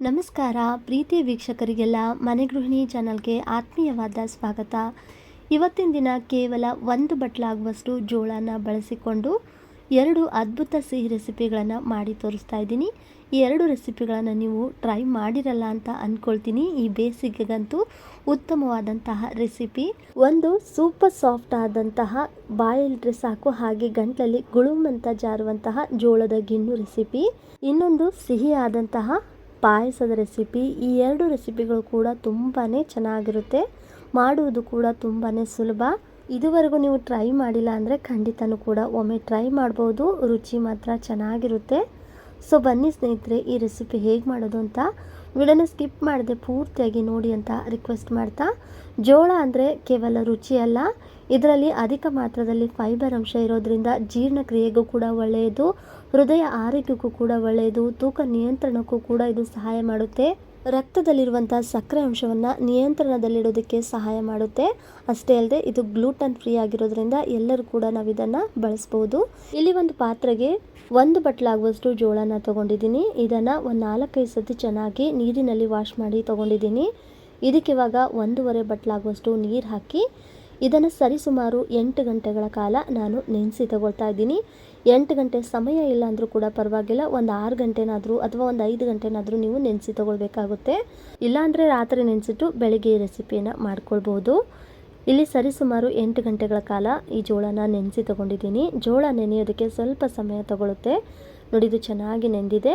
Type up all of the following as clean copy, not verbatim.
ನಮಸ್ಕಾರ ಪ್ರೀತಿ ವೀಕ್ಷಕರಿಗೆಲ್ಲ ಮನೆ ಗೃಹಿಣಿ ಚಾನಲ್ಗೆ ಆತ್ಮೀಯವಾದ ಸ್ವಾಗತ. ಇವತ್ತಿನ ದಿನ ಕೇವಲ ಒಂದು ಬಟ್ಲಾಗುವಷ್ಟು ಜೋಳನ ಬಳಸಿಕೊಂಡು ಎರಡು ಅದ್ಭುತ ಸಿಹಿ ರೆಸಿಪಿಗಳನ್ನು ಮಾಡಿ ತೋರಿಸ್ತಾ ಇದ್ದೀನಿ. ಈ ಎರಡು ರೆಸಿಪಿಗಳನ್ನು ನೀವು ಟ್ರೈ ಮಾಡಿರಲ್ಲ ಅಂತ ಅಂದ್ಕೊಳ್ತೀನಿ. ಈ ಬೇಸಿಗೆಗಂತೂ ಉತ್ತಮವಾದಂತಹ ರೆಸಿಪಿ. ಒಂದು ಸೂಪರ್ ಸಾಫ್ಟ್ ಆದಂತಹ ಬಾಯಲ್ಲಿಟ್ಟರೆ ಸಾಕು ಹಾಗೆ ಗಂಟಲಲ್ಲಿ ಗುಳುಮಂತ ಜಾರುವಂತಹ ಜೋಳದ ಗಿಣ್ಣು ರೆಸಿಪಿ. ಇನ್ನೊಂದು ಸಿಹಿಯಾದಂತಹ ಪಾಯಸದ ರೆಸಿಪಿ. ಈ ಎರಡು ರೆಸಿಪಿಗಳು ಕೂಡ ತುಂಬಾ ಚೆನ್ನಾಗಿರುತ್ತೆ, ಮಾಡುವುದು ಕೂಡ ತುಂಬಾ ಸುಲಭ. ಇದುವರೆಗೂ ನೀವು ಟ್ರೈ ಮಾಡಿಲ್ಲ ಅಂದರೆ ಖಂಡಿತನೂ ಕೂಡ ಒಮ್ಮೆ ಟ್ರೈ ಮಾಡ್ಬೋದು, ರುಚಿ ಮಾತ್ರ ಚೆನ್ನಾಗಿರುತ್ತೆ. ಸೊ ಬನ್ನಿ ಸ್ನೇಹಿತರೆ, ಈ ರೆಸಿಪಿ ಹೇಗೆ ಮಾಡೋದು ಅಂತ ವಿಡಿಯೋನ ಸ್ಕಿಪ್ ಮಾಡದೆ ಪೂರ್ತಿಯಾಗಿ ನೋಡಿ ಅಂತ ರಿಕ್ವೆಸ್ಟ್ ಮಾಡ್ತಾ, ಜೋಳ ಅಂದರೆ ಕೇವಲ ರುಚಿ ಅಲ್ಲ, ಇದರಲ್ಲಿ ಅಧಿಕ ಮಾತ್ರದಲ್ಲಿ ಫೈಬರ್ ಅಂಶ ಇರೋದ್ರಿಂದ ಜೀರ್ಣಕ್ರಿಯೆಗೂ ಕೂಡ ಒಳ್ಳೆಯದು, ಹೃದಯ ಆರೋಗ್ಯಕ್ಕೂ ಕೂಡ ಒಳ್ಳೆಯದು, ತೂಕ ನಿಯಂತ್ರಣಕ್ಕೂ ಕೂಡ ಇದು ಸಹಾಯ ಮಾಡುತ್ತೆ, ರಕ್ತದಲ್ಲಿರುವಂಥ ಸಕ್ಕರೆ ಅಂಶವನ್ನು ನಿಯಂತ್ರಣದಲ್ಲಿಡೋದಕ್ಕೆ ಸಹಾಯ ಮಾಡುತ್ತೆ. ಅಷ್ಟೇ ಅಲ್ಲದೆ ಇದು ಗ್ಲೂಟನ್ ಫ್ರೀ ಆಗಿರೋದ್ರಿಂದ ಎಲ್ಲರೂ ಕೂಡ ನಾವು ಇದನ್ನು ಬಳಸ್ಬೋದು. ಇಲ್ಲಿ ಒಂದು ಪಾತ್ರೆಗೆ ಒಂದು ಬಟ್ಲಾಗುವಷ್ಟು ಜೋಳನ ತೊಗೊಂಡಿದ್ದೀನಿ. ಇದನ್ನು ಒಂದು 4-5 ಸತಿ ಚೆನ್ನಾಗಿ ನೀರಿನಲ್ಲಿ ವಾಶ್ ಮಾಡಿ ತೊಗೊಂಡಿದ್ದೀನಿ. ಇದಕ್ಕೆ ಇವಾಗ 1.5 ಬಟ್ಲಾಗುವಷ್ಟು ನೀರು ಹಾಕಿ ಇದನ್ನು ಸರಿಸುಮಾರು 8 ಗಂಟೆಗಳ ಕಾಲ ನಾನು ನೆನೆಸಿ ತಗೊಳ್ತಾ ಇದ್ದೀನಿ. 8 ಗಂಟೆ ಸಮಯ ಇಲ್ಲ ಅಂದರೂ ಕೂಡ ಪರವಾಗಿಲ್ಲ, ಒಂದು 6 ಗಂಟೆನಾದರೂ ಅಥವಾ ಒಂದು 5 ಗಂಟೆನಾದರೂ ನೀವು ನೆನೆಸಿ ತಗೊಳ್ಬೇಕಾಗುತ್ತೆ. ಇಲ್ಲಾಂದರೆ ರಾತ್ರಿ ನೆನೆಸಿಟ್ಟು ಬೆಳಗ್ಗೆ ಈ ರೆಸಿಪಿಯನ್ನು ಮಾಡ್ಕೊಳ್ಬೋದು. ಇಲ್ಲಿ ಸರಿಸುಮಾರು 8 ಗಂಟೆಗಳ ಕಾಲ ಈ ಜೋಳನ ನೆನೆಸಿ ತಗೊಂಡಿದ್ದೀನಿ. ಜೋಳ ನೆನೆಯೋದಕ್ಕೆ ಸ್ವಲ್ಪ ಸಮಯ ತಗೊಳುತ್ತೆ. ನೋಡಿ, ಇದು ಚೆನ್ನಾಗಿ ನೆಂದಿದೆ.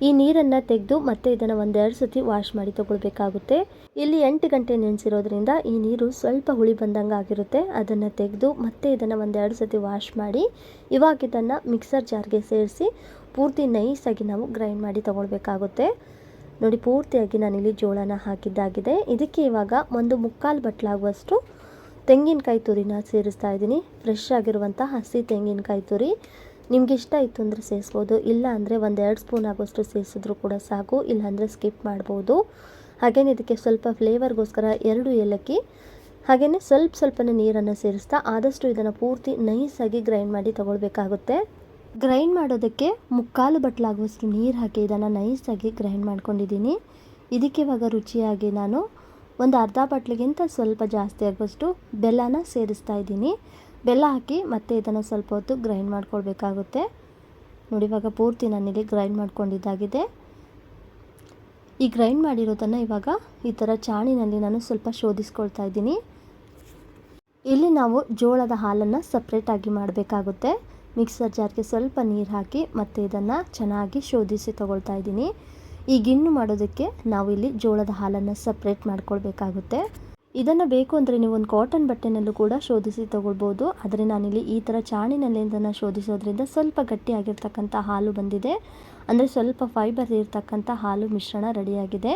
ಈ ನೀರನ್ನು ತೆಗೆದು ಮತ್ತೆ ಇದನ್ನು 1-2 ಸತಿ ವಾಶ್ ಮಾಡಿ ತಗೊಳ್ಬೇಕಾಗುತ್ತೆ. ಇಲ್ಲಿ 8 ಗಂಟೆ ನೆನೆಸಿರೋದ್ರಿಂದ ಈ ನೀರು ಸ್ವಲ್ಪ ಹುಳಿ ಬಂದಂಗೆ ಆಗಿರುತ್ತೆ. ಅದನ್ನು ತೆಗೆದು ಮತ್ತೆ ಇದನ್ನು 1-2 ಸತಿ ವಾಶ್ ಮಾಡಿ ಇವಾಗ ಇದನ್ನು ಮಿಕ್ಸರ್ ಜಾರ್ಗೆ ಸೇರಿಸಿ ಪೂರ್ತಿ ನೈಸಾಗಿ ನಾವು ಗ್ರೈಂಡ್ ಮಾಡಿ ತಗೊಳ್ಬೇಕಾಗುತ್ತೆ. ನೋಡಿ, ಪೂರ್ತಿಯಾಗಿ ನಾನಿಲ್ಲಿ ಜೋಳನ ಹಾಕಿದ್ದಾಗಿದೆ. ಇದಕ್ಕೆ ಇವಾಗ 1/4 ಬಟ್ಲಾಗುವಷ್ಟು ತೆಂಗಿನಕಾಯಿ ತುರಿನ ಸೇರಿಸ್ತಾ ಇದ್ದೀನಿ. ಫ್ರೆಶ್ ಆಗಿರುವಂಥ ಹಸಿ ತೆಂಗಿನಕಾಯಿ ತುರಿ. ನಿಮ್ಗೆ ಇಷ್ಟ ಇತ್ತು ಅಂದರೆ ಸೇರಿಸ್ಬೋದು, ಇಲ್ಲ ಅಂದರೆ 1-2 ಸ್ಪೂನ್ ಆಗೋಷ್ಟು ಸೇರಿಸಿದ್ರು ಕೂಡ ಸಾಕು, ಇಲ್ಲಾಂದರೆ ಸ್ಕಿಪ್ ಮಾಡ್ಬೋದು. ಹಾಗೆಯೇ ಇದಕ್ಕೆ ಸ್ವಲ್ಪ ಫ್ಲೇವರ್ಗೋಸ್ಕರ 2 ಏಲಕ್ಕಿ, ಹಾಗೆಯೇ ಸ್ವಲ್ಪನೇ ನೀರನ್ನು ಸೇರಿಸ್ತಾ ಆದಷ್ಟು ಇದನ್ನು ಪೂರ್ತಿ ನೈಸಾಗಿ ಗ್ರೈಂಡ್ ಮಾಡಿ ತಗೊಳ್ಬೇಕಾಗುತ್ತೆ. ಗ್ರೈಂಡ್ ಮಾಡೋದಕ್ಕೆ 3/4 ಬಟ್ಲಾಗುವಷ್ಟು ನೀರು ಹಾಕಿ ಇದನ್ನು ನೈಸಾಗಿ ಗ್ರೈಂಡ್ ಮಾಡ್ಕೊಂಡಿದ್ದೀನಿ. ಇದಕ್ಕೆ ಇವಾಗ ರುಚಿಯಾಗಿ ನಾನು ಒಂದು ಅರ್ಧ ಬಟ್ಲಿಗಿಂತ ಸ್ವಲ್ಪ ಜಾಸ್ತಿ ಆಗುವಷ್ಟು ಬೆಲ್ಲನ ಸೇರಿಸ್ತಾ ಇದ್ದೀನಿ. ಬೆಲ್ಲ ಹಾಕಿ ಮತ್ತೆ ಇದನ್ನು ಸ್ವಲ್ಪ ಹೊತ್ತು ಗ್ರೈಂಡ್ ಮಾಡ್ಕೊಳ್ಬೇಕಾಗುತ್ತೆ. ನೋಡಿ, ಇವಾಗ ಪೂರ್ತಿ ನಾನಿಲ್ಲಿ ಗ್ರೈಂಡ್ ಮಾಡ್ಕೊಂಡಿದ್ದಾಗಿದೆ. ಈ ಗ್ರೈಂಡ್ ಮಾಡಿರೋದನ್ನು ಇವಾಗ ಈ ಥರ ಚಾಣಿನಲ್ಲಿ ನಾನು ಸ್ವಲ್ಪ ಶೋಧಿಸ್ಕೊಳ್ತಾ ಇದ್ದೀನಿ. ಇಲ್ಲಿ ನಾವು ಜೋಳದ ಹಾಲನ್ನು ಸಪ್ರೇಟಾಗಿ ಮಾಡಬೇಕಾಗುತ್ತೆ. ಮಿಕ್ಸರ್ ಜಾರ್ಗೆ ಸ್ವಲ್ಪ ನೀರು ಹಾಕಿ ಮತ್ತೆ ಇದನ್ನು ಚೆನ್ನಾಗಿ ಶೋಧಿಸಿ ತಗೊಳ್ತಾ ಇದ್ದೀನಿ. ಈ ಗಿಣ್ಣು ಮಾಡೋದಕ್ಕೆ ನಾವು ಇಲ್ಲಿ ಜೋಳದ ಹಾಲನ್ನು ಸಪ್ರೇಟ್ ಮಾಡ್ಕೊಳ್ಬೇಕಾಗುತ್ತೆ. ಇದನ್ನು ಬೇಕು ಅಂದರೆ ನೀವು ಒಂದು ಕಾಟನ್ ಬಟ್ಟೆನಲ್ಲೂ ಕೂಡ ಶೋಧಿಸಿ ತಗೊಳ್ಬೋದು. ಆದರೆ ನಾನಿಲ್ಲಿ ಈ ಥರ ಚಾಣಿನಲ್ಲಿ ಇದನ್ನು ಶೋಧಿಸೋದ್ರಿಂದ ಸ್ವಲ್ಪ ಗಟ್ಟಿಯಾಗಿರ್ತಕ್ಕಂಥ ಹಾಲು ಬಂದಿದೆ, ಅಂದರೆ ಸ್ವಲ್ಪ ಫೈಬರ್ ಇರ್ತಕ್ಕಂಥ ಹಾಲು ಮಿಶ್ರಣ ರೆಡಿಯಾಗಿದೆ.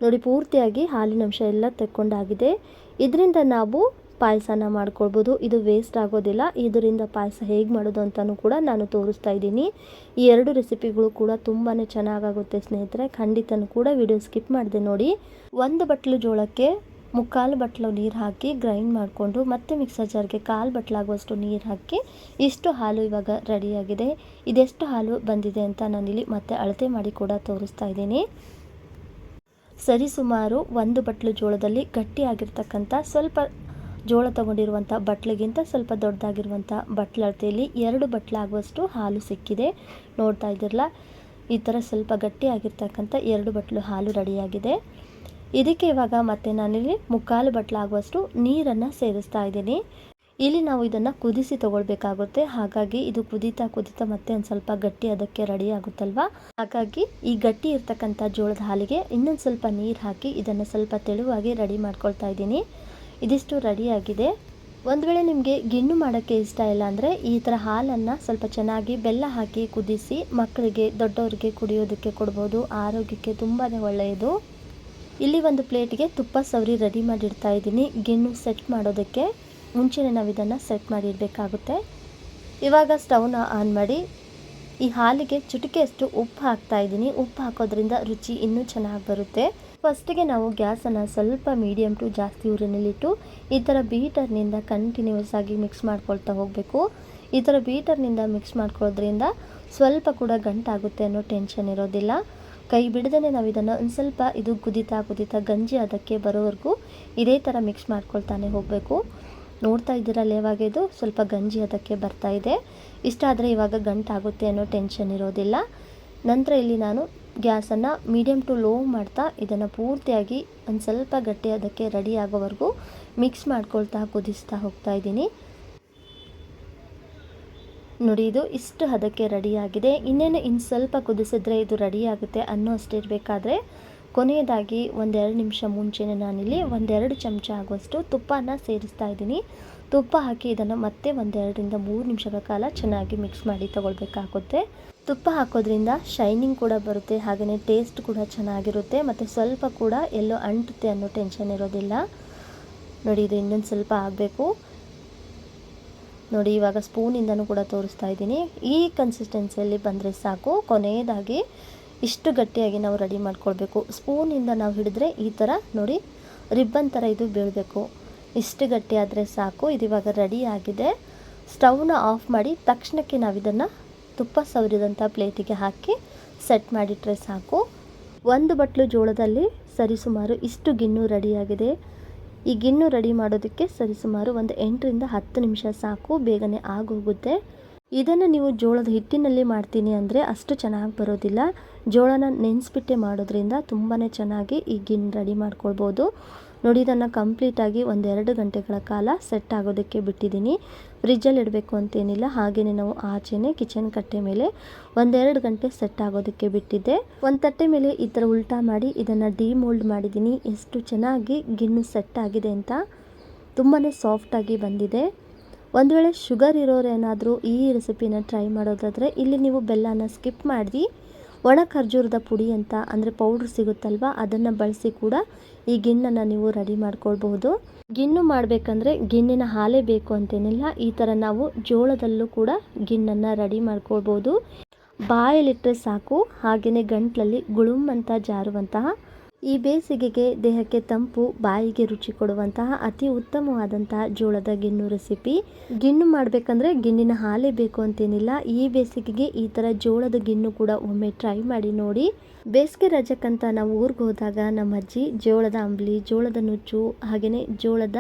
ನೋಡಿ, ಪೂರ್ತಿಯಾಗಿ ಹಾಲಿನ ಅಂಶ ಎಲ್ಲ ತೆಕ್ಕೊಂಡಾಗಿದೆ. ಇದರಿಂದ ನಾವು ಪಾಯಸನ ಮಾಡ್ಕೊಳ್ಬೋದು. ಇದು ವೇಸ್ಟ್ ಆಗೋದಿಲ್ಲ. ಇದರಿಂದ ಪಾಯಸ ಹೇಗೆ ಮಾಡೋದು ಅಂತಲೂ ಕೂಡ ನಾನು ತೋರಿಸ್ತಾ ಇದ್ದೀನಿ. ಈ ಎರಡು ರೆಸಿಪಿಗಳು ಕೂಡ ತುಂಬಾ ಚೆನ್ನಾಗಾಗುತ್ತೆ ಸ್ನೇಹಿತರೆ. ಖಂಡಿತನೂ ಕೂಡ ವಿಡಿಯೋ ಸ್ಕಿಪ್ ಮಾಡಿದೆ ನೋಡಿ. 1 ಬಟ್ಲು ಜೋಳಕ್ಕೆ 3/4 ಬಟ್ಲು ನೀರು ಹಾಕಿ ಗ್ರೈಂಡ್ ಮಾಡಿಕೊಂಡು ಮತ್ತೆ ಮಿಕ್ಸರ್ ಜಾರ್ಗೆ 1/4 ಬಟ್ಲಾಗುವಷ್ಟು ನೀರು ಹಾಕಿ ಇಷ್ಟು ಹಾಲು ಇವಾಗ ರೆಡಿಯಾಗಿದೆ. ಇದೆಷ್ಟು ಹಾಲು ಬಂದಿದೆ ಅಂತ ನಾನಿಲ್ಲಿ ಮತ್ತೆ ಅಳತೆ ಮಾಡಿ ಕೂಡ ತೋರಿಸ್ತಾ ಇದ್ದೀನಿ. ಸರಿಸುಮಾರು 1 ಬಟ್ಲು ಜೋಳದಲ್ಲಿ ಗಟ್ಟಿಯಾಗಿರ್ತಕ್ಕಂಥ ಸ್ವಲ್ಪ ಜೋಳ ತಗೊಂಡಿರುವಂಥ ಬಟ್ಲಿಗಿಂತ ಸ್ವಲ್ಪ ದೊಡ್ಡದಾಗಿರುವಂಥ ಬಟ್ಲಳತೆಯಲ್ಲಿ 2 ಬಟ್ಲಾಗುವಷ್ಟು ಹಾಲು ಸಿಕ್ಕಿದೆ. ನೋಡ್ತಾ ಇದ್ದಿರಲ್ಲ, ಈ ಥರ ಸ್ವಲ್ಪ ಗಟ್ಟಿಯಾಗಿರ್ತಕ್ಕಂಥ 2 ಬಟ್ಲು ಹಾಲು ರೆಡಿಯಾಗಿದೆ. ಇದಕ್ಕೆ ಇವಾಗ ಮತ್ತೆ ನಾನಿಲ್ಲಿ 3/4 ಬಟ್ಲಾಗುವಷ್ಟು ನೀರನ್ನು ಸೇರಿಸ್ತಾ ಇದ್ದೀನಿ. ಇಲ್ಲಿ ನಾವು ಇದನ್ನು ಕುದಿಸಿ ತಗೊಳ್ಬೇಕಾಗುತ್ತೆ. ಹಾಗಾಗಿ ಇದು ಕುದೀತಾ ಮತ್ತೆ ಒಂದು ಸ್ವಲ್ಪ ಗಟ್ಟಿ ಅದಕ್ಕೆ ರೆಡಿ ಆಗುತ್ತಲ್ವಾ, ಹಾಗಾಗಿ ಈ ಗಟ್ಟಿ ಇರ್ತಕ್ಕಂಥ ಜೋಳದ ಹಾಲಿಗೆ ಇನ್ನೊಂದು ಸ್ವಲ್ಪ ನೀರು ಹಾಕಿ ಇದನ್ನು ಸ್ವಲ್ಪ ತೆಳುವಾಗಿ ರೆಡಿ ಮಾಡ್ಕೊಳ್ತಾ ಇದ್ದೀನಿ. ಇದಿಷ್ಟು ರೆಡಿಯಾಗಿದೆ. ಒಂದು ವೇಳೆ ನಿಮಗೆ ಗಿಣ್ಣು ಮಾಡೋಕ್ಕೆ ಇಷ್ಟ ಇಲ್ಲ ಅಂದರೆ ಈ ಥರ ಹಾಲನ್ನು ಸ್ವಲ್ಪ ಚೆನ್ನಾಗಿ ಬೆಲ್ಲ ಹಾಕಿ ಕುದಿಸಿ ಮಕ್ಕಳಿಗೆ ದೊಡ್ಡವರಿಗೆ ಕುಡಿಯೋದಕ್ಕೆ ಕೊಡ್ಬೋದು. ಆರೋಗ್ಯಕ್ಕೆ ತುಂಬಾ ಒಳ್ಳೆಯದು. ಇಲ್ಲಿ ಒಂದು ಪ್ಲೇಟಿಗೆ ತುಪ್ಪ ಸವರಿ ರೆಡಿ ಮಾಡಿಡ್ತಾ ಇದ್ದೀನಿ. ಗಿಣ್ಣು ಸೆಟ್ ಮಾಡೋದಕ್ಕೆ ಮುಂಚೆನೇ ನಾವು ಇದನ್ನು ಸೆಟ್ ಮಾಡಿ ಇಡಬೇಕಾಗುತ್ತೆ. ಇವಾಗ ಸ್ಟವ್ನ ಆನ್ ಮಾಡಿ ಈ ಹಾಲಿಗೆ ಚುಟಿಕೆಯಷ್ಟು ಉಪ್ಪು ಹಾಕ್ತಾ ಇದ್ದೀನಿ. ಉಪ್ಪು ಹಾಕೋದ್ರಿಂದ ರುಚಿ ಇನ್ನೂ ಚೆನ್ನಾಗಿ ಬರುತ್ತೆ. ಫಸ್ಟಿಗೆ ನಾವು ಗ್ಯಾಸನ್ನು ಸ್ವಲ್ಪ ಮೀಡಿಯಮ್ ಟು ಜಾಸ್ತಿ ಉರಿನಲ್ಲಿಟ್ಟು ಈ ಥರ ಬೀಟರ್ನಿಂದ ಕಂಟಿನ್ಯೂಸ್ ಆಗಿ ಮಿಕ್ಸ್ ಮಾಡ್ಕೊಳ್ತಾ ಹೋಗಬೇಕು. ಈ ಥರ ಬೀಟರ್ನಿಂದ ಮಿಕ್ಸ್ ಮಾಡ್ಕೊಳ್ಳೋದ್ರಿಂದ ಸ್ವಲ್ಪ ಕೂಡ ಗಂಟಾಗುತ್ತೆ ಅನ್ನೋ ಟೆನ್ಷನ್ ಇರೋದಿಲ್ಲ. ಕೈ ಬಿಡದೇ ನಾವು ಇದನ್ನು ಒಂದು ಸ್ವಲ್ಪ ಇದು ಕುದೀತಾ ಗಂಜಿ ಅದಕ್ಕೆ ಬರೋವರೆಗೂ ಇದೇ ಥರ ಮಿಕ್ಸ್ ಮಾಡ್ಕೊಳ್ತಾನೆ ಹೋಗಬೇಕು. ನೋಡ್ತಾ ಇದ್ದೀರಲ್ಲ, ಇವಾಗ ಇದು ಸ್ವಲ್ಪ ಗಂಜಿ ಅದಕ್ಕೆ ಬರ್ತಾ ಇದೆ. ಇಷ್ಟ ಆದರೆ ಇವಾಗ ಗಂಟಾಗುತ್ತೆ ಅನ್ನೋ ಟೆನ್ಷನ್ ಇರೋದಿಲ್ಲ. ನಂತರ ಇಲ್ಲಿ ನಾನು ಗ್ಯಾಸನ್ನು ಮೀಡಿಯಮ್ ಟು ಲೋ ಮಾಡ್ತಾ ಇದನ್ನು ಪೂರ್ತಿಯಾಗಿ ಒಂದು ಸ್ವಲ್ಪ ಗಟ್ಟಿ ಅದಕ್ಕೆ ರೆಡಿ ಆಗೋವರೆಗೂ ಮಿಕ್ಸ್ ಮಾಡ್ಕೊಳ್ತಾ ಕುದಿಸ್ತಾ ಹೋಗ್ತಾ ಇದ್ದೀನಿ. ನೋಡಿ, ಇದು ಇಷ್ಟು ಹದಕ್ಕೆ ರೆಡಿಯಾಗಿದೆ. ಇನ್ನೇನು ಇನ್ನು ಸ್ವಲ್ಪ ಕುದಿಸಿದ್ರೆ ಇದು ರೆಡಿ ಆಗುತ್ತೆ ಅನ್ನೋ ಅಷ್ಟು ಇರಬೇಕಾದ್ರೆ ಕೊನೆಯದಾಗಿ 1-2 ನಿಮಿಷ ಮುಂಚೆನೇ ನಾನಿಲ್ಲಿ 1-2 ಚಮಚ ಆಗುವಷ್ಟು ತುಪ್ಪನ ಸೇರಿಸ್ತಾ ಇದ್ದೀನಿ. ತುಪ್ಪ ಹಾಕಿ ಇದನ್ನು ಮತ್ತೆ 1-2-3 ನಿಮಿಷಗಳ ಕಾಲ ಚೆನ್ನಾಗಿ ಮಿಕ್ಸ್ ಮಾಡಿ ತಗೊಳ್ಬೇಕಾಗುತ್ತೆ. ತುಪ್ಪ ಹಾಕೋದ್ರಿಂದ ಶೈನಿಂಗ್ ಕೂಡ ಬರುತ್ತೆ, ಹಾಗೆಯೇ ಟೇಸ್ಟ್ ಕೂಡ ಚೆನ್ನಾಗಿರುತ್ತೆ, ಮತ್ತು ಸ್ವಲ್ಪ ಕೂಡ ಎಲ್ಲೋ ಅಂಟುತ್ತೆ ಅನ್ನೋ ಟೆನ್ಷನ್ ಇರೋದಿಲ್ಲ. ನೋಡಿ, ಇದು ಇನ್ನೊಂದು ಸ್ವಲ್ಪ ಆಗಬೇಕು. ನೋಡಿ, ಇವಾಗ ಸ್ಪೂನಿಂದನೂ ಕೂಡ ತೋರಿಸ್ತಾ ಇದ್ದೀನಿ. ಈ ಕನ್ಸಿಸ್ಟೆನ್ಸಿಯಲ್ಲಿ ಬಂದರೆ ಸಾಕು. ಕೊನೆಯದಾಗಿ ಇಷ್ಟು ಗಟ್ಟಿಯಾಗಿ ನಾವು ರೆಡಿ ಮಾಡ್ಕೊಳ್ಬೇಕು. ಸ್ಪೂನಿಂದ ನಾವು ಹಿಡಿದ್ರೆ ಈ ಥರ ನೋಡಿ ರಿಬ್ಬನ್ ಥರ ಇದು ಬೀಳಬೇಕು. ಇಷ್ಟು ಗಟ್ಟಿ ಆದರೆ ಸಾಕು. ಇದು ಇವಾಗ ರೆಡಿ ಆಗಿದೆ. ಸ್ಟವ್ನ ಆಫ್ ಮಾಡಿ ತಕ್ಷಣಕ್ಕೆ ನಾವು ಇದನ್ನು ತುಪ್ಪ ಸವರಿದಂಥ ಪ್ಲೇಟಿಗೆ ಹಾಕಿ ಸೆಟ್ ಮಾಡಿಟ್ರೆ ಸಾಕು. 1 ಬಟ್ಲು ಜೋಳದಲ್ಲಿ ಸರಿಸುಮಾರು ಇಷ್ಟು ಗಿಣ್ಣು ರೆಡಿಯಾಗಿದೆ. ಈ ಗಿಣ್ಣು ರೆಡಿ ಮಾಡೋದಕ್ಕೆ ಸರಿಸುಮಾರು ಒಂದು 8-10 ನಿಮಿಷ ಸಾಕು, ಬೇಗನೆ ಆಗೋಗುತ್ತೆ. ಇದನ್ನು ನೀವು ಜೋಳದ ಹಿಟ್ಟಿನಲ್ಲಿ ಮಾಡ್ತೀನಿ ಅಂದರೆ ಅಷ್ಟು ಚೆನ್ನಾಗಿ ಬರೋದಿಲ್ಲ. ಜೋಳನ ನೆನೆಸ್ಬಿಟ್ಟೆ ಮಾಡೋದ್ರಿಂದ ತುಂಬಾ ಚೆನ್ನಾಗಿ ಈ ಗಿಣ್ಣು ರೆಡಿ ಮಾಡ್ಕೊಳ್ಬೋದು. ನೋಡಿ, ಇದನ್ನು ಕಂಪ್ಲೀಟಾಗಿ 1-2 ಗಂಟೆಗಳ ಕಾಲ ಸೆಟ್ ಆಗೋದಕ್ಕೆ ಬಿಟ್ಟಿದ್ದೀನಿ. ಫ್ರಿಜ್ಜಲ್ಲಿ ಇಡಬೇಕು ಅಂತೇನಿಲ್ಲ, ಹಾಗೆಯೇ ನಾವು ಆಚೆನೇ ಕಿಚನ್ ಕಟ್ಟೆ ಮೇಲೆ 1-2 ಗಂಟೆ ಸೆಟ್ ಆಗೋದಕ್ಕೆ ಬಿಟ್ಟಿದ್ದೆ. ಒಂದು ತಟ್ಟೆ ಮೇಲೆ ಈ ಥರ ಉಲ್ಟಾ ಮಾಡಿ ಇದನ್ನು ಡಿಮೋಲ್ಡ್ ಮಾಡಿದ್ದೀನಿ. ಎಷ್ಟು ಚೆನ್ನಾಗಿ ಗಿಣ್ಣು ಸೆಟ್ ಆಗಿದೆ ಅಂತ, ತುಂಬಾ ಸಾಫ್ಟಾಗಿ ಬಂದಿದೆ. ಒಂದು ವೇಳೆ ಶುಗರ್ ಇರೋರೇನಾದರೂ ಈ ರೆಸಿಪಿನ ಟ್ರೈ ಮಾಡೋದಾದರೆ ಇಲ್ಲಿ ನೀವು ಬೆಲ್ಲನ ಸ್ಕಿಪ್ ಮಾಡಿ ಒಣ ಖರ್ಜೂರದ ಪುಡಿ ಅಂತ ಅಂದರೆ ಪೌಡ್ರ್ ಸಿಗುತ್ತಲ್ವ, ಅದನ್ನು ಬಳಸಿ ಕೂಡ ಈ ಗಿಣ್ಣನ್ನು ನೀವು ರೆಡಿ ಮಾಡ್ಕೊಳ್ಬಹುದು. ಗಿಣ್ಣು ಮಾಡಬೇಕಂದ್ರೆ ಗಿಣ್ಣಿನ ಹಾಲೇ ಬೇಕು ಅಂತೇನಿಲ್ಲ. ಈ ಥರ ನಾವು ಜೋಳದಲ್ಲೂ ಕೂಡ ಗಿಣ್ಣನ್ನು ರೆಡಿ ಮಾಡ್ಕೊಳ್ಬೋದು. ಬಾಯಲ್ಲಿಟ್ಟರೆ ಸಾಕು, ಹಾಗೆಯೇ ಗಂಟ್ಲಲ್ಲಿ ಗುಳುಮ್ ಅಂತ ಜಾರುವಂತಹ, ಈ ಬೇಸಿಗೆಗೆ ದೇಹಕ್ಕೆ ತಂಪು, ಬಾಯಿಗೆ ರುಚಿ ಕೊಡುವಂತಹ ಅತಿ ಉತ್ತಮವಾದಂತಹ ಜೋಳದ ಗಿಣ್ಣು ರೆಸಿಪಿ. ಗಿಣ್ಣು ಮಾಡಬೇಕಂದ್ರೆ ಗಿಣ್ಣಿನ ಹಾಲೇ ಬೇಕು ಅಂತೇನಿಲ್ಲ. ಈ ಬೇಸಿಗೆಗೆ ಈ ಥರ ಜೋಳದ ಗಿಣ್ಣು ಕೂಡ ಒಮ್ಮೆ ಟ್ರೈ ಮಾಡಿ ನೋಡಿ. ಬೇಸಿಗೆ ರಜಕ್ಕಂತ ನಾವು ಊರಿಗೆ ಹೋದಾಗ ನಮ್ಮ ಅಜ್ಜಿ ಜೋಳದ ಅಂಬ್ಲಿ, ಜೋಳದ ನುಚ್ಚು, ಹಾಗೆಯೇ ಜೋಳದ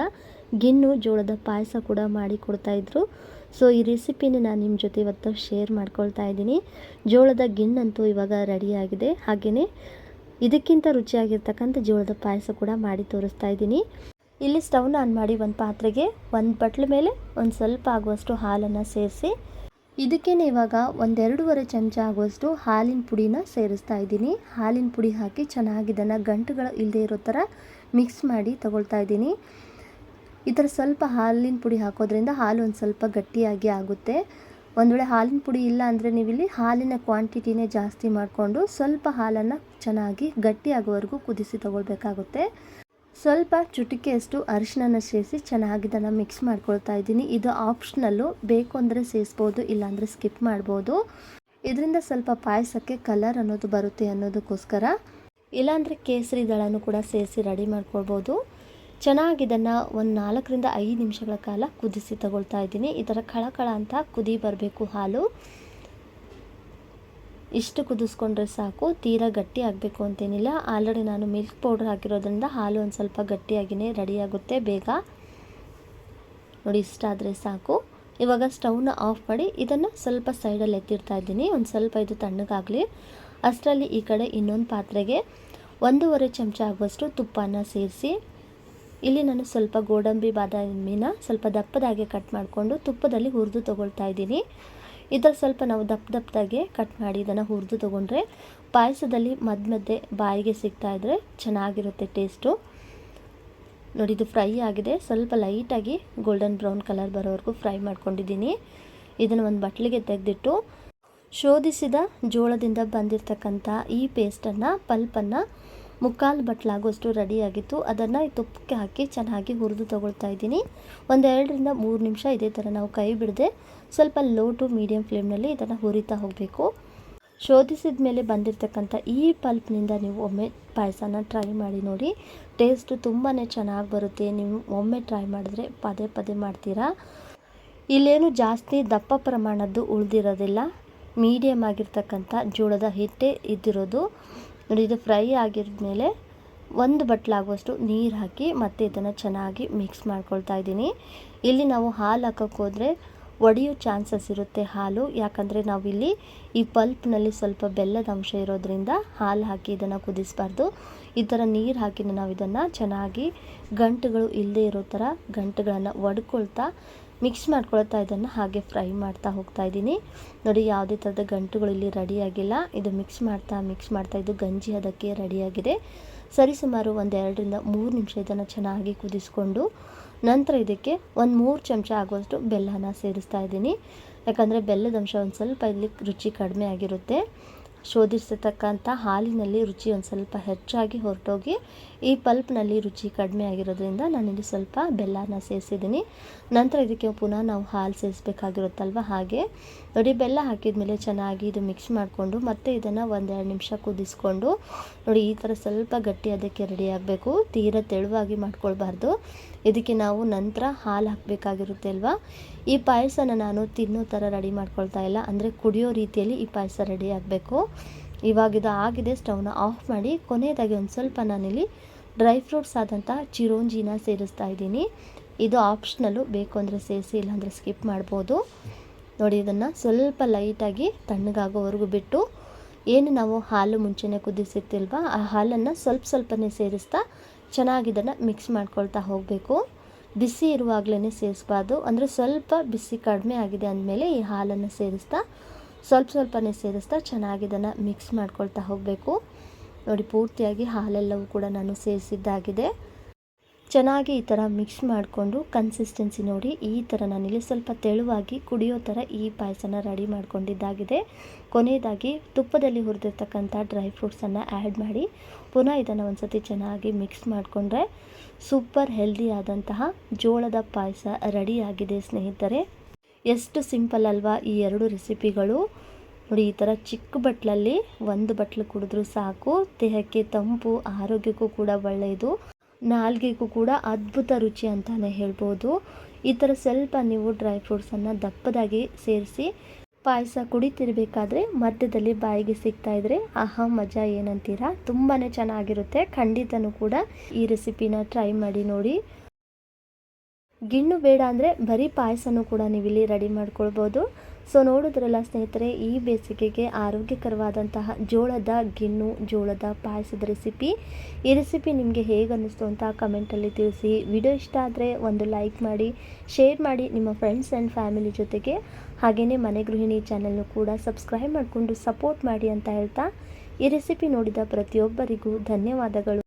ಗಿಣ್ಣು, ಜೋಳದ ಪಾಯಸ ಕೂಡ ಮಾಡಿ ಕೊಡ್ತಾಯಿದ್ರು. ಸೊ ಈ ರೆಸಿಪಿನ ನಾನು ನಿಮ್ಮ ಜೊತೆ ಇವತ್ತು ಶೇರ್ ಮಾಡ್ಕೊಳ್ತಾ ಇದ್ದೀನಿ. ಜೋಳದ ಗಿಣ್ಣಂತೂ ಇವಾಗ ರೆಡಿಯಾಗಿದೆ. ಹಾಗೆಯೇ ಇದಕ್ಕಿಂತ ರುಚಿಯಾಗಿರ್ತಕ್ಕಂಥ ಜೋಳದ ಪಾಯಸ ಕೂಡ ಮಾಡಿ ತೋರಿಸ್ತಾ ಇದ್ದೀನಿ. ಇಲ್ಲಿ ಸ್ಟವ್ನ ಆನ್ ಮಾಡಿ ಒಂದು ಪಾತ್ರೆಗೆ 1 ಬಟ್ಲ ಮೇಲೆ ಒಂದು ಸ್ವಲ್ಪ ಆಗುವಷ್ಟು ಹಾಲನ್ನು ಸೇರಿಸಿ ಇದಕ್ಕೇನೆ ಇವಾಗ 1-2.5 ಚಮಚ ಆಗುವಷ್ಟು ಹಾಲಿನ ಪುಡಿನ ಸೇರಿಸ್ತಾ ಇದ್ದೀನಿ. ಹಾಲಿನ ಪುಡಿ ಹಾಕಿ ಚೆನ್ನಾಗಿ ಇದನ್ನು ಗಂಟುಗಳು ಇಲ್ಲದೆ ಇರೋ ಥರ ಮಿಕ್ಸ್ ಮಾಡಿ ತಗೊಳ್ತಾ ಇದ್ದೀನಿ. ಈ ಥರ ಸ್ವಲ್ಪ ಹಾಲಿನ ಪುಡಿ ಹಾಕೋದ್ರಿಂದ ಹಾಲು ಒಂದು ಸ್ವಲ್ಪ ಗಟ್ಟಿಯಾಗಿ ಆಗುತ್ತೆ. ಒಂದು ವೇಳೆ ಹಾಲಿನ ಪುಡಿ ಇಲ್ಲ ಅಂದರೆ ನೀವಿಲ್ಲಿ ಹಾಲಿನ ಕ್ವಾಂಟಿಟಿನೇ ಜಾಸ್ತಿ ಮಾಡಿಕೊಂಡು ಸ್ವಲ್ಪ ಹಾಲನ್ನು ಚೆನ್ನಾಗಿ ಗಟ್ಟಿಯಾಗೋವರೆಗೂ ಕುದಿಸಿ ತಗೊಳ್ಬೇಕಾಗುತ್ತೆ. ಸ್ವಲ್ಪ ಚುಟಿಕೆಯಷ್ಟು ಅರಿಶಿನ ಸೇರಿಸಿ ಚೆನ್ನಾಗಿ ಇದನ್ನು ಮಿಕ್ಸ್ ಮಾಡ್ಕೊಳ್ತಾ ಇದ್ದೀನಿ. ಇದು ಆಪ್ಷನಲ್ಲು, ಬೇಕು ಅಂದರೆ ಸೇರಿಸ್ಬೋದು, ಇಲ್ಲಾಂದರೆ ಸ್ಕಿಪ್ ಮಾಡ್ಬೋದು. ಇದರಿಂದ ಸ್ವಲ್ಪ ಪಾಯಸಕ್ಕೆ ಕಲರ್ ಅನ್ನೋದು ಬರುತ್ತೆ ಅನ್ನೋದಕ್ಕೋಸ್ಕರ, ಇಲ್ಲಾಂದರೆ ಕೇಸರಿ ದಳನೂ ಕೂಡ ಸೇರಿಸಿ ರೆಡಿ ಮಾಡ್ಕೊಳ್ಬೋದು. ಚೆನ್ನಾಗಿ ಇದನ್ನು ಒಂದು 4-5 ನಿಮಿಷಗಳ ಕಾಲ ಕುದಿಸಿ ತಗೊಳ್ತಾ ಇದ್ದೀನಿ. ಈ ಥರ ಕಳಕಳ ಅಂತ ಕುದಿ ಬರಬೇಕು ಹಾಲು. ಇಷ್ಟು ಕುದಿಸ್ಕೊಂಡ್ರೆ ಸಾಕು, ತೀರಾ ಗಟ್ಟಿ ಆಗಬೇಕು ಅಂತೇನಿಲ್ಲ. ಆಲ್ರೆಡಿ ನಾನು ಮಿಲ್ಕ್ ಪೌಡರ್ ಹಾಕಿರೋದ್ರಿಂದ ಹಾಲು ಒಂದು ಸ್ವಲ್ಪ ಗಟ್ಟಿಯಾಗಿಯೇ ರೆಡಿಯಾಗುತ್ತೆ ಬೇಗ. ನೋಡಿ, ಇಷ್ಟಾದರೆ ಸಾಕು. ಇವಾಗ ಸ್ಟವ್ನ ಆಫ್ ಮಾಡಿ ಇದನ್ನು ಸ್ವಲ್ಪ ಸೈಡಲ್ಲಿ ಎತ್ತಿಡ್ತಾ ಇದ್ದೀನಿ. ಒಂದು ಸ್ವಲ್ಪ ಇದು ತಣ್ಣಗಾಗಲಿ. ಅಷ್ಟರಲ್ಲಿ ಈ ಕಡೆ ಇನ್ನೊಂದು ಪಾತ್ರೆಗೆ 1.5 ಚಮಚ ಆಗುವಷ್ಟು ತುಪ್ಪನ ಸೇರಿಸಿ ಇಲ್ಲಿ ನಾನು ಸ್ವಲ್ಪ ಗೋಡಂಬಿ ಬಾದಾಮಿನ ಸ್ವಲ್ಪ ದಪ್ಪದಾಗೆ ಕಟ್ ಮಾಡಿಕೊಂಡು ತುಪ್ಪದಲ್ಲಿ ಹುರಿದು ತೊಗೊಳ್ತಾ ಇದ್ದೀನಿ. ಇದರ ಸ್ವಲ್ಪ ನಾವು ದಪ್ಪದಾಗೆ ಕಟ್ ಮಾಡಿ ಇದನ್ನು ಹುರಿದು ತೊಗೊಂಡ್ರೆ ಪಾಯಸದಲ್ಲಿ ಮಧ್ಯೆ ಬಾಯಿಗೆ ಸಿಗ್ತಾ ಇದ್ದರೆ ಚೆನ್ನಾಗಿರುತ್ತೆ ಟೇಸ್ಟು. ನೋಡಿ, ಇದು ಫ್ರೈ ಆಗಿದೆ. ಸ್ವಲ್ಪ ಲೈಟಾಗಿ ಗೋಲ್ಡನ್ ಬ್ರೌನ್ ಕಲರ್ ಬರೋವರೆಗೂ ಫ್ರೈ ಮಾಡ್ಕೊಂಡಿದ್ದೀನಿ. ಇದನ್ನು ಒಂದು ಬಟ್ಲಿಗೆ ತೆಗೆದಿಟ್ಟು ಶೋಧಿಸಿದ ಜೋಳದಿಂದ ಬಂದಿರತಕ್ಕಂಥ ಈ ಪೇಸ್ಟನ್ನು, ಪಲ್ಪನ್ನು 3/4 ಬಟ್ಲಾಗುವಷ್ಟು ರೆಡಿಯಾಗಿತ್ತು. ಅದನ್ನು ತುಪ್ಪಕ್ಕೆ ಹಾಕಿ ಚೆನ್ನಾಗಿ ಹುರಿದು ತೊಗೊಳ್ತಾ ಇದ್ದೀನಿ. 1-2-3 ನಿಮಿಷ ಇದೇ ಥರ ನಾವು ಕೈ ಬಿಡದೆ ಸ್ವಲ್ಪ ಲೋ ಟು ಮೀಡಿಯಮ್ ಫ್ಲೇಮ್ನಲ್ಲಿ ಇದನ್ನು ಹುರಿತಾ ಹೋಗಬೇಕು. ಶೋಧಿಸಿದ ಮೇಲೆ ಬಂದಿರತಕ್ಕಂಥ ಈ ಪಲ್ಪ್ನಿಂದ ನೀವು ಒಮ್ಮೆ ಪಾಯಸನ ಟ್ರೈ ಮಾಡಿ ನೋಡಿ. ಟೇಸ್ಟು ತುಂಬಾ ಚೆನ್ನಾಗಿ ಬರುತ್ತೆ. ನೀವು ಒಮ್ಮೆ ಟ್ರೈ ಮಾಡಿದ್ರೆ ಪದೇ ಪದೇ ಮಾಡ್ತೀರಾ. ಇಲ್ಲೇನು ಜಾಸ್ತಿ ದಪ್ಪ ಪ್ರಮಾಣದ್ದು ಉಳಿದಿರೋದಿಲ್ಲ, ಮೀಡಿಯಮ್ ಆಗಿರ್ತಕ್ಕಂಥ ಜೋಳದ ಹಿಟ್ಟೇ ಇದ್ದಿರೋದು. ನೋಡಿ ಇದು ಫ್ರೈ ಆಗಿದ್ಮೇಲೆ 1 ಬಟ್ಲಾಗುವಷ್ಟು ನೀರು ಹಾಕಿ ಮತ್ತೆ ಇದನ್ನು ಚೆನ್ನಾಗಿ ಮಿಕ್ಸ್ ಮಾಡ್ಕೊಳ್ತಾ ಇದ್ದೀನಿ. ಇಲ್ಲಿ ನಾವು ಹಾಲು ಹಾಕೋಕ್ಕೆ ಹೋದರೆ ಒಡೆಯೋ ಚಾನ್ಸಸ್ ಇರುತ್ತೆ ಹಾಲು, ಯಾಕಂದರೆ ನಾವಿಲ್ಲಿ ಈ ಪಲ್ಪ್ನಲ್ಲಿ ಸ್ವಲ್ಪ ಬೆಲ್ಲದ ಅಂಶ ಇರೋದ್ರಿಂದ ಹಾಲು ಹಾಕಿ ಇದನ್ನು ಕುದಿಸಬಾರ್ದು. ಈ ಥರ ನೀರು ಹಾಕಿ ನಾವು ಇದನ್ನು ಚೆನ್ನಾಗಿ ಗಂಟುಗಳು ಇಲ್ಲದೆ ಇರೋ ಥರ ಗಂಟುಗಳನ್ನು ಒಡ್ಕೊಳ್ತಾ ಮಿಕ್ಸ್ ಮಾಡ್ಕೊಳ್ತಾ ಇದನ್ನು ಹಾಗೆ ಫ್ರೈ ಮಾಡ್ತಾ ಹೋಗ್ತಾ ಇದ್ದೀನಿ. ನೋಡಿ ಯಾವುದೇ ಥರದ ಗಂಟುಗಳು ಇಲ್ಲಿ ರೆಡಿಯಾಗಿಲ್ಲ. ಇದು ಮಿಕ್ಸ್ ಮಾಡ್ತಾ ಇದು ಗಂಜಿ ಅದಕ್ಕೆ ರೆಡಿಯಾಗಿದೆ. ಸರಿಸುಮಾರು 1-2 ರಿಂದ 3 ನಿಮಿಷ ಇದನ್ನು ಚೆನ್ನಾಗಿ ಕುದಿಸ್ಕೊಂಡು ನಂತರ ಇದಕ್ಕೆ 3 ಚಮಚ ಆಗುವಷ್ಟು ಬೆಲ್ಲನ ಸೇರಿಸ್ತಾ ಇದ್ದೀನಿ. ಯಾಕಂದರೆ ಬೆಲ್ಲದ ಅಂಶ ಒಂದು ಸ್ವಲ್ಪ ಇಲ್ಲಿ ರುಚಿ ಕಡಿಮೆ ಆಗಿರುತ್ತೆ. ಶೋಧಿಸಿರ್ತಕ್ಕಂಥ ಹಾಲಿನಲ್ಲಿ ರುಚಿ ಒಂದು ಸ್ವಲ್ಪ ಹೆಚ್ಚಾಗಿ ಹೊರಟೋಗಿ ಈ ಪಲ್ಪ್ನಲ್ಲಿ ರುಚಿ ಕಡಿಮೆ ಆಗಿರೋದ್ರಿಂದ ನಾನಿಲ್ಲಿ ಸ್ವಲ್ಪ ಬೆಲ್ಲನ ಸೇರಿಸಿದ್ದೀನಿ. ನಂತರ ಇದಕ್ಕೆ ಪುನಃ ನಾವು ಹಾಲು ಸೇರಿಸ್ಬೇಕಾಗಿರುತ್ತಲ್ವ, ಹಾಗೆ ನೋಡಿ ಬೆಲ್ಲ ಹಾಕಿದ್ಮೇಲೆ ಚೆನ್ನಾಗಿ ಇದು ಮಿಕ್ಸ್ ಮಾಡಿಕೊಂಡು ಮತ್ತೆ ಇದನ್ನು 1-2 ನಿಮಿಷ ಕುದಿಸ್ಕೊಂಡು ನೋಡಿ ಈ ಥರ ಸ್ವಲ್ಪ ಗಟ್ಟಿ ಅದಕ್ಕೆ ರೆಡಿ ಆಗಬೇಕು. ತೀರ ತೆಳುವಾಗಿ ಮಾಡ್ಕೊಳ್ಬಾರ್ದು. ಇದಕ್ಕೆ ನಾವು ನಂತರ ಹಾಲು ಹಾಕಬೇಕಾಗಿರುತ್ತೆ ಅಲ್ವಾ. ಈ ಪಾಯಸನ ನಾನು ತಿನ್ನೋ ಥರ ರೆಡಿ ಮಾಡ್ಕೊಳ್ತಾ ಇಲ್ಲ, ಅಂದರೆ ಕುಡಿಯೋ ರೀತಿಯಲ್ಲಿ ಈ ಪಾಯಸ ರೆಡಿ ಆಗಬೇಕು. ಇವಾಗ ಇದು ಆಗಿದೆ, ಸ್ಟವ್ನ ಆಫ್ ಮಾಡಿ ಕೊನೆಯದಾಗಿ ಒಂದು ಸ್ವಲ್ಪ ನಾನಿಲ್ಲಿ ಡ್ರೈ ಫ್ರೂಟ್ಸ್ ಆದಂಥ ಚಿರೋಂಜಿನ ಸೇರಿಸ್ತಾ ಇದ್ದೀನಿ. ಇದು ಆಪ್ಷನಲ್ಲು, ಬೇಕು ಅಂದರೆ ಸೇರಿಸಿ ಇಲ್ಲಾಂದರೆ ಸ್ಕಿಪ್ ಮಾಡ್ಬೋದು. ನೋಡಿ ಇದನ್ನು ಸ್ವಲ್ಪ ಲೈಟಾಗಿ ತಣ್ಣಗಾಗೋವರೆಗೂ ಬಿಟ್ಟು ಏನು ನಾವು ಹಾಲು ಮುಂಚೆನೇ ಕುದಿಸಿರ್ತಿಲ್ವ ಆ ಹಾಲನ್ನು ಸ್ವಲ್ಪನೇ ಸೇರಿಸ್ತಾ ಚೆನ್ನಾಗಿ ಇದನ್ನು ಮಿಕ್ಸ್ ಮಾಡ್ಕೊಳ್ತಾ ಹೋಗಬೇಕು. ಬಿಸಿ ಇರುವಾಗಲೇ ಸೇರಿಸ್ಬಾರ್ದು, ಅಂದರೆ ಸ್ವಲ್ಪ ಬಿಸಿ ಕಡಿಮೆ ಆಗಿದೆ ಅಂದಮೇಲೆ ಈ ಹಾಲನ್ನು ಸೇರಿಸ್ತಾ ಸ್ವಲ್ಪನೇ ಸೇರಿಸ್ತಾ ಚೆನ್ನಾಗಿ ಇದನ್ನು ಮಿಕ್ಸ್ ಮಾಡ್ಕೊಳ್ತಾ ಹೋಗಬೇಕು. ನೋಡಿ ಪೂರ್ತಿಯಾಗಿ ಹಾಲೆಲ್ಲವೂ ಕೂಡ ನಾನು ಸೇರಿಸಿದ್ದಾಗಿದೆ. ಚೆನ್ನಾಗಿ ಈ ಥರ ಮಿಕ್ಸ್ ಮಾಡಿಕೊಂಡು ಕನ್ಸಿಸ್ಟೆನ್ಸಿ ನೋಡಿ ಈ ಥರ ನಾನಿಲ್ಲಿ ಸ್ವಲ್ಪ ತೆಳುವಾಗಿ ಕುಡಿಯೋ ಥರ ಈ ಪಾಯಸನ ರೆಡಿ ಮಾಡ್ಕೊಂಡಿದ್ದಾಗಿದೆ. ಕೊನೆಯದಾಗಿ ತುಪ್ಪದಲ್ಲಿ ಹುರಿದಿರ್ತಕ್ಕಂಥ ಡ್ರೈ ಫ್ರೂಟ್ಸನ್ನು ಆ್ಯಡ್ ಮಾಡಿ ಪುನಃ ಇದನ್ನು ಒಂದು ಸತಿ ಚೆನ್ನಾಗಿ ಮಿಕ್ಸ್ ಮಾಡಿಕೊಂಡ್ರೆ ಸೂಪರ್ ಹೆಲ್ದಿ ಆದಂತಹ ಜೋಳದ ಪಾಯಸ ರೆಡಿಯಾಗಿದೆ ಸ್ನೇಹಿತರೆ. ಎಷ್ಟು ಸಿಂಪಲ್ ಅಲ್ವಾ ಈ 2 ರೆಸಿಪಿಗಳು. ನೋಡಿ ಈ ಥರ ಚಿಕ್ಕ ಬಟ್ಲಲ್ಲಿ 1 ಬಟ್ಲು ಕುಡಿದ್ರೂ ಸಾಕು. ದೇಹಕ್ಕೆ ತಂಪು, ಆರೋಗ್ಯಕ್ಕೂ ಕೂಡ ಒಳ್ಳೆಯದು, ನಾಲ್ಗೆಗೂ ಕೂಡ ಅದ್ಭುತ ರುಚಿ ಅಂತಲೇ ಹೇಳ್ಬೋದು. ಈ ಥರ ಸ್ವಲ್ಪ ನೀವು ಡ್ರೈ ಫ್ರೂಟ್ಸನ್ನು ದಪ್ಪದಾಗಿ ಸೇರಿಸಿ ಪಾಯಸ ಕುಡಿತಿರ್ಬೇಕಾದ್ರೆ ಮಧ್ಯದಲ್ಲಿ ಬಾಯಿಗೆ ಸಿಗ್ತಾ ಇದ್ರೆ ಆಹಾ ಮಜಾ ಏನಂತೀರಾ, ತುಂಬಾ ಚೆನ್ನಾಗಿರುತ್ತೆ. ಖಂಡಿತನೂ ಕೂಡ ಈ ರೆಸಿಪಿನ ಟ್ರೈ ಮಾಡಿ ನೋಡಿ. ಗಿಣ್ಣು ಬೇಡ ಅಂದರೆ ಬರೀ ಪಾಯಸನೂ ಕೂಡ ನೀವಿಲ್ಲಿ ರೆಡಿ ಮಾಡ್ಕೊಳ್ಬೋದು. ಸೊ ನೋಡಿದ್ರಲ್ಲ ಸ್ನೇಹಿತರೆ, ಈ ಬೇಸಿಗೆಗೆ ಆರೋಗ್ಯಕರವಾದಂತಹ ಜೋಳದ ಪಾಯಸದ ರೆಸಿಪಿ. ಈ ರೆಸಿಪಿ ನಿಮಗೆ ಹೇಗೆ ಅನ್ನಿಸ್ತು ಅಂತ ಕಮೆಂಟಲ್ಲಿ ತಿಳಿಸಿ. ವಿಡಿಯೋ ಇಷ್ಟ ಆದರೆ ಒಂದು ಲೈಕ್ ಮಾಡಿ, ಶೇರ್ ಮಾಡಿ ನಿಮ್ಮ ಫ್ರೆಂಡ್ಸ್ ಆ್ಯಂಡ್ ಫ್ಯಾಮಿಲಿ ಜೊತೆಗೆ. ಹಾಗೆಯೇ ಮನೆ ಗೃಹಿಣಿ ಚಾನಲ್ನು ಕೂಡ ಸಬ್ಸ್ಕ್ರೈಬ್ ಮಾಡಿಕೊಂಡು ಸಪೋರ್ಟ್ ಮಾಡಿ ಅಂತ ಹೇಳ್ತಾ ಈ ರೆಸಿಪಿ ನೋಡಿದ ಪ್ರತಿಯೊಬ್ಬರಿಗೂ ಧನ್ಯವಾದಗಳು.